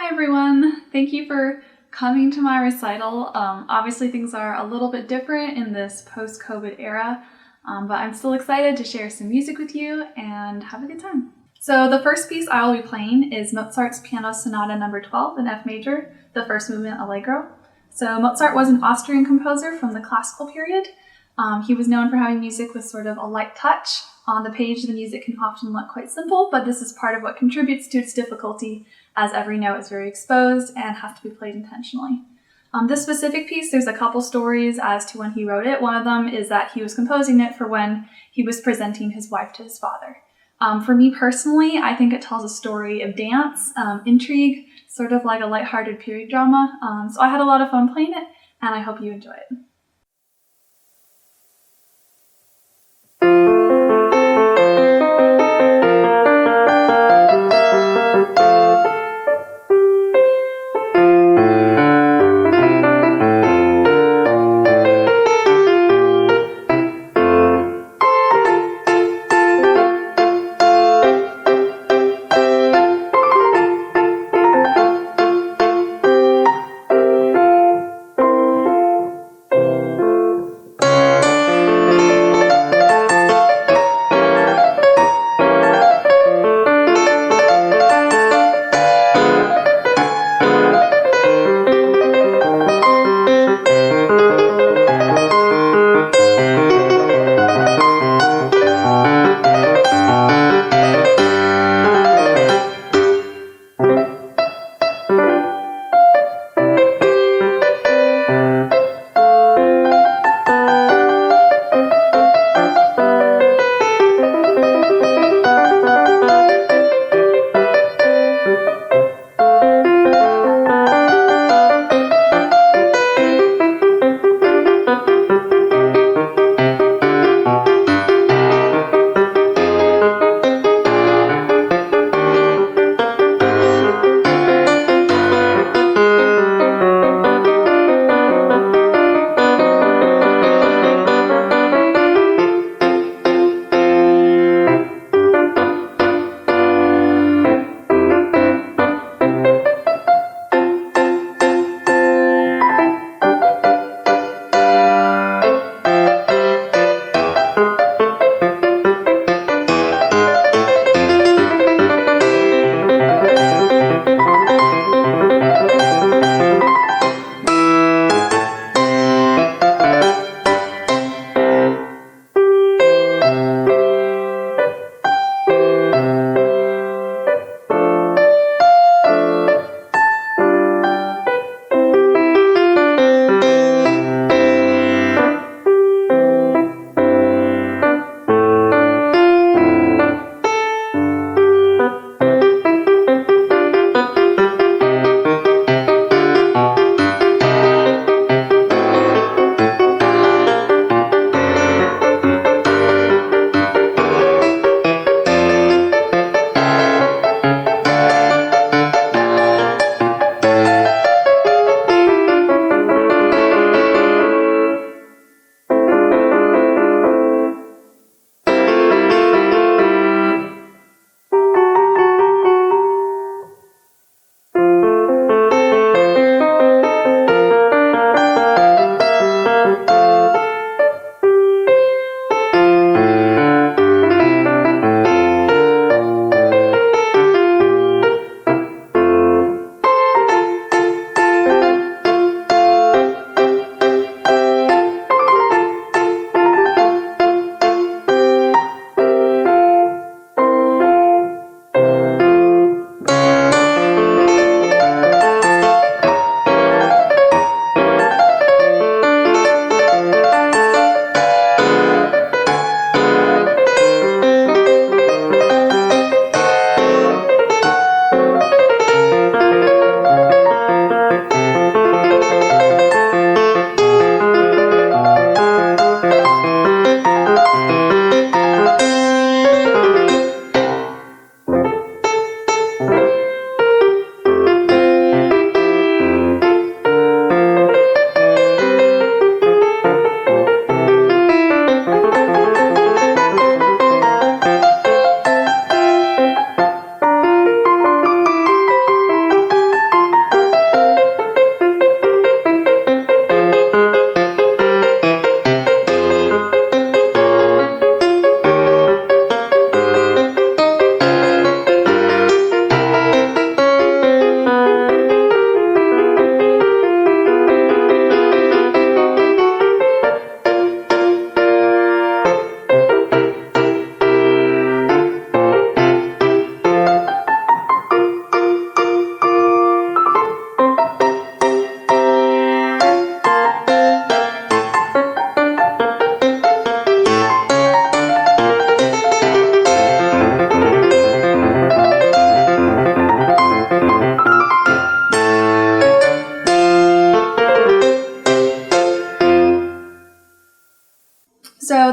Hi everyone! Thank you for coming to my recital. Obviously things are a little bit different in this post-COVID era, but I'm still excited to share some music with you and have a good time. So the first piece I will be playing is Mozart's Piano Sonata No. 12 in F major, the first movement Allegro. So Mozart was an Austrian composer from the classical period. He was known for having music with sort of a light touch. On the page, the music can often look quite simple, but this is part of what contributes to its difficulty, as every note is very exposed and has to be played intentionally. This specific piece, there's a couple stories as to when he wrote it. One of them is that he was composing it for when he was presenting his wife to his father. For me personally, I think it tells a story of dance, intrigue, sort of like a lighthearted period drama. So I had a lot of fun playing it, and I hope you enjoy it.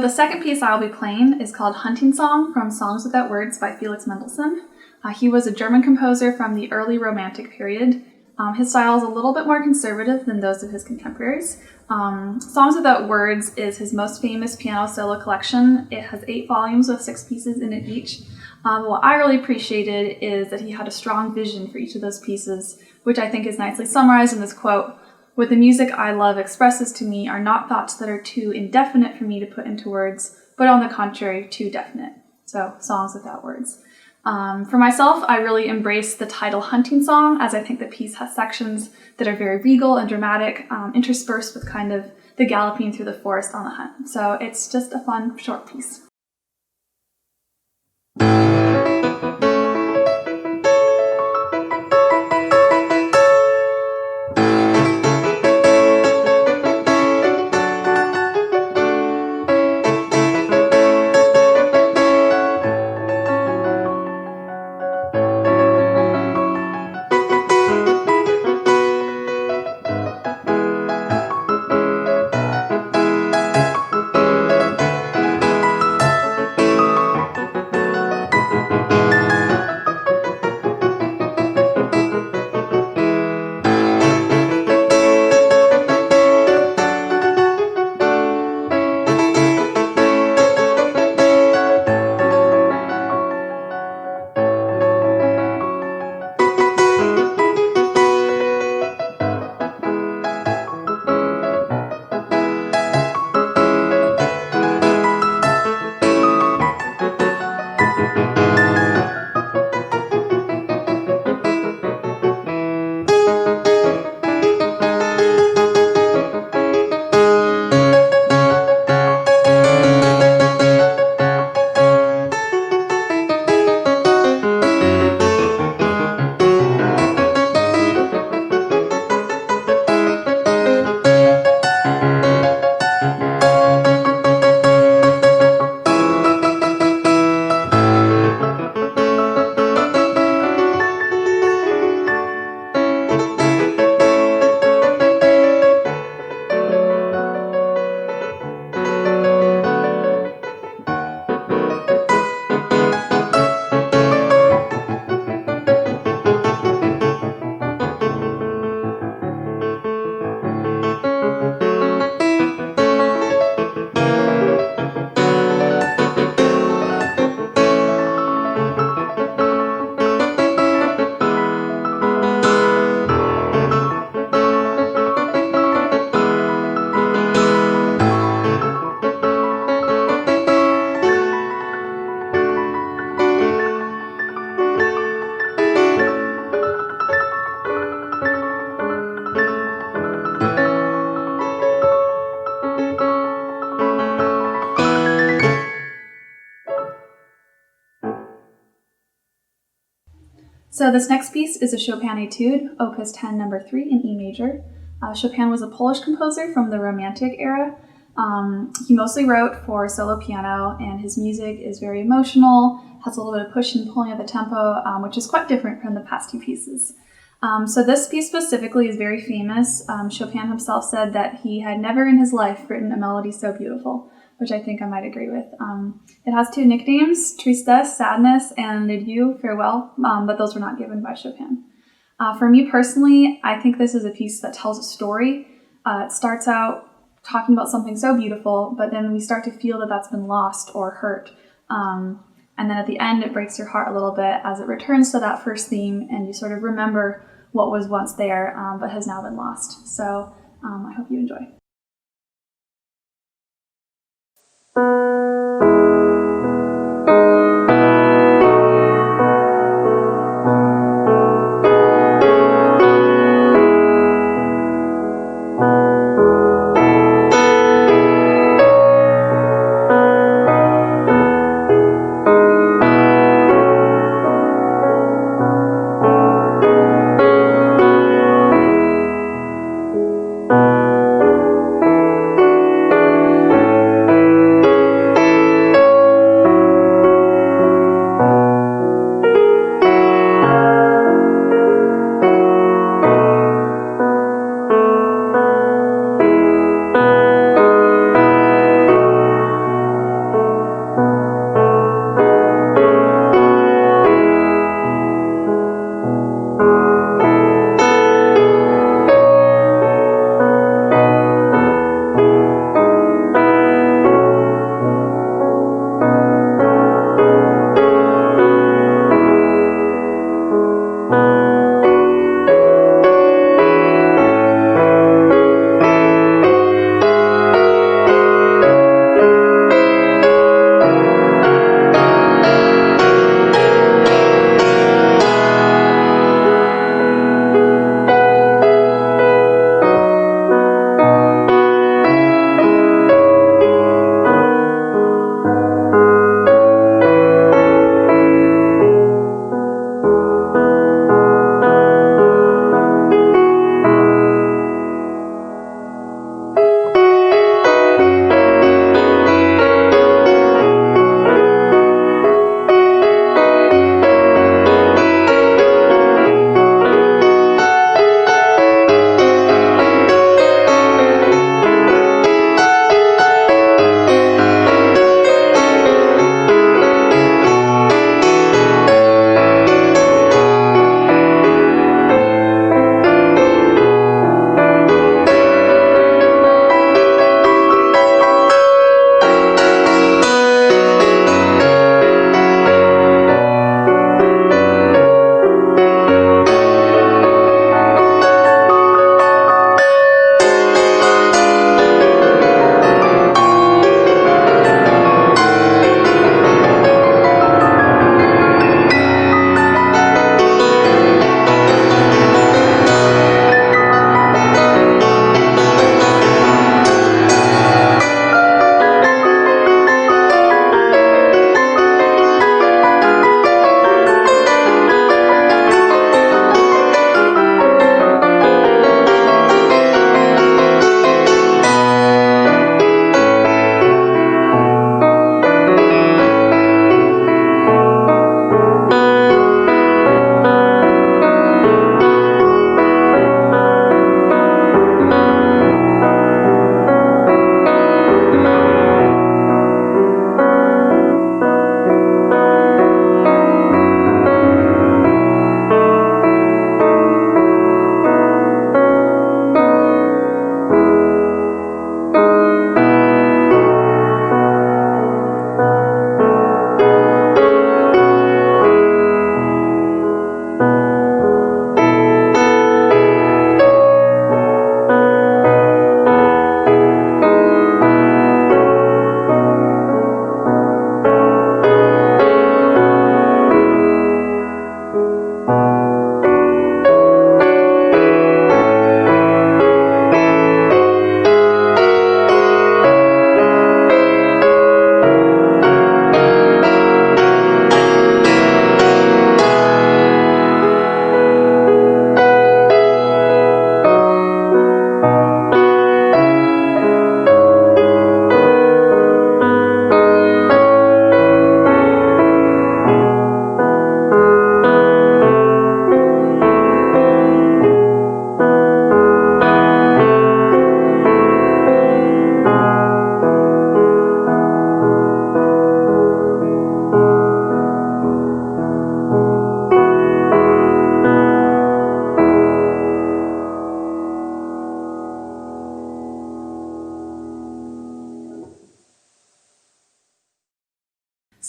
the second piece I'll be playing is called Hunting Song from Songs Without Words by Felix Mendelssohn. He was a German composer from the early Romantic period. His style is a little bit more conservative than those of his contemporaries. Songs Without Words is his most famous piano solo collection. It has 8 volumes with 6 pieces in it each. What I really appreciated is that he had a strong vision for each of those pieces, which I think is nicely summarized in this quote: "What the music I love expresses to me are not thoughts that are too indefinite for me to put into words, but on the contrary, too definite." So, Songs Without Words. For myself, I really embrace the title Hunting Song, as I think the piece has sections that are very regal and dramatic, interspersed with kind of the galloping through the forest on the hunt. So it's just a fun, short piece. So this next piece is a Chopin Etude, Opus 10, number 3 in E major. Chopin was a Polish composer from the Romantic era. He mostly wrote for solo piano, and his music is very emotional, has a little bit of pushing and pulling of the tempo, which is quite different from the past 2 pieces. So this piece specifically is very famous. Chopin himself said that he had never in his life written a melody so beautiful, which I think I might agree with. It has 2 nicknames, Tristesse, sadness, and Adieu, farewell, but those were not given by Chopin. For me personally, I think this is a piece that tells a story. It starts out talking about something so beautiful, but then we start to feel that that's been lost or hurt. And then at the end, it breaks your heart a little bit as it returns to that first theme, and you sort of remember what was once there, but has now been lost. So I hope you enjoy.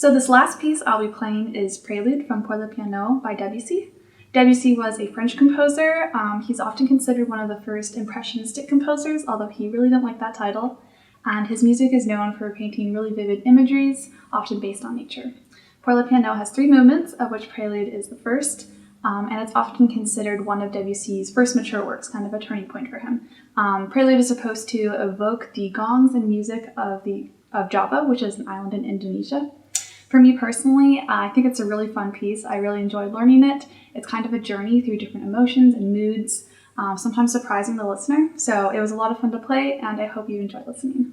So this last piece I'll be playing is Prelude from Pour le Piano by Debussy. Debussy was a French composer. He's often considered one of the first impressionistic composers, although he really didn't like that title. And his music is known for painting really vivid imageries, often based on nature. Pour le Piano has 3 movements, of which Prelude is the first, and it's often considered one of Debussy's first mature works, kind of a turning point for him. Prelude is supposed to evoke the gongs and music of Java, which is an island in Indonesia. For me personally, I think it's a really fun piece. I really enjoyed learning it. It's kind of a journey through different emotions and moods, sometimes surprising the listener. So it was a lot of fun to play, and I hope you enjoyed listening.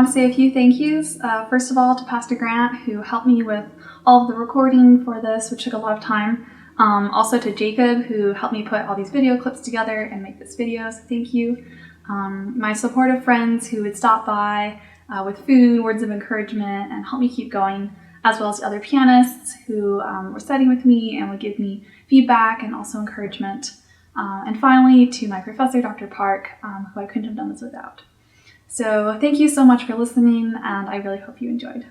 want to say a few thank yous. First of all, to Pastor Grant, who helped me with all of the recording for this, which took a lot of time. Also to Jacob, who helped me put all these video clips together and make this video, so thank you. My supportive friends who would stop by with food, words of encouragement, and help me keep going, as well as other pianists who were studying with me and would give me feedback and also encouragement. And finally, to my professor, Dr. Park, who I couldn't have done this without. So thank you so much for listening, and I really hope you enjoyed.